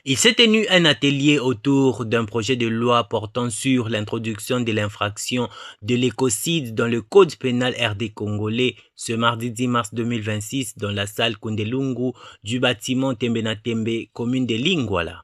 Il s'est tenu un atelier autour d'un projet de loi portant sur l'introduction de l'infraction de l'écocide dans le code pénal RD congolais ce mardi 10 mars 2026 dans la salle Kundelungu du bâtiment Tembenatembe, commune de Lingwala.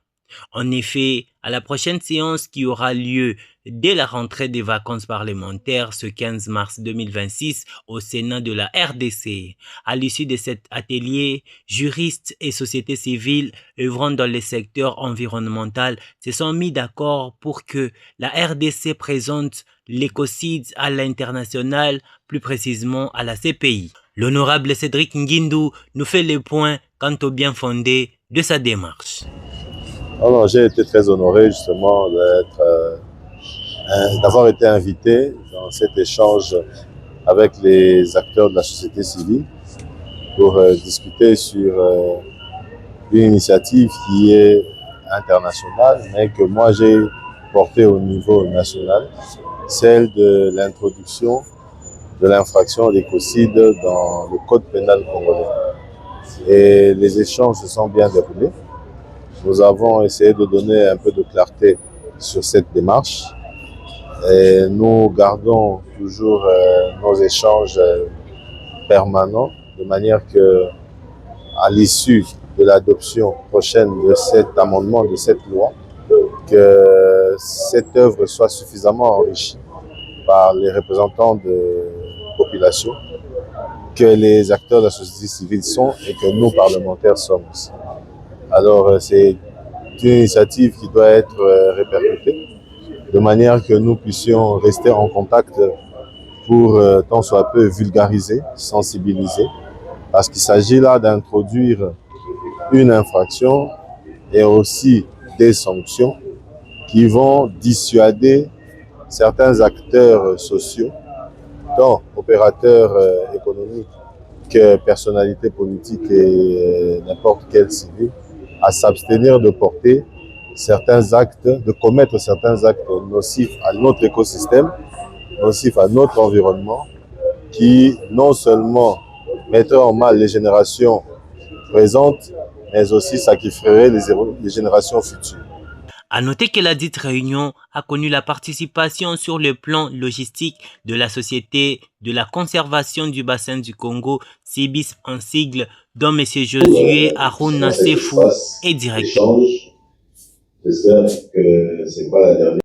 En effet, à la prochaine séance qui aura lieu dès la rentrée des vacances parlementaires ce 15 mars 2026 au Sénat de la RDC. À l'issue de cet atelier, juristes et sociétés civiles œuvrant dans le secteur environnemental se sont mis d'accord pour que la RDC présente l'écocide à l'international, plus précisément à la CPI. L'honorable Cédric Nguindu nous fait le point quant au bien fondé de sa démarche. Alors, j'ai été très honoré justement d'avoir été invité dans cet échange avec les acteurs de la société civile pour discuter sur une initiative qui est internationale, mais que moi j'ai portée au niveau national, celle de l'introduction de l'infraction d'écocide dans le code pénal congolais. Et les échanges se sont bien déroulés. Nous avons essayé de donner un peu de clarté sur cette démarche et nous gardons toujours nos échanges permanents de manière que, à l'issue de l'adoption prochaine de cet amendement, de cette loi, que cette œuvre soit suffisamment enrichie par les représentants de la population, que les acteurs de la société civile sont et que nous, parlementaires, sommes aussi. Alors, c'est une initiative qui doit être répercutée de manière que nous puissions rester en contact pour tant soit peu vulgariser, sensibiliser, parce qu'il s'agit là d'introduire une infraction et aussi des sanctions qui vont dissuader certains acteurs sociaux, tant opérateurs économiques que personnalités politiques et n'importe quel civil, à s'abstenir de porter certains actes, de commettre certains actes nocifs à notre écosystème, nocifs à notre environnement, qui non seulement mettraient en mal les générations présentes, mais aussi sacrifieraient les générations futures. À noter que la dite réunion a connu la participation sur le plan logistique de la Société de la conservation du bassin du Congo, CIBIS en sigle, dont M. Josué Aruna Sefou est directeur. J'espère que c'est pas la dernière.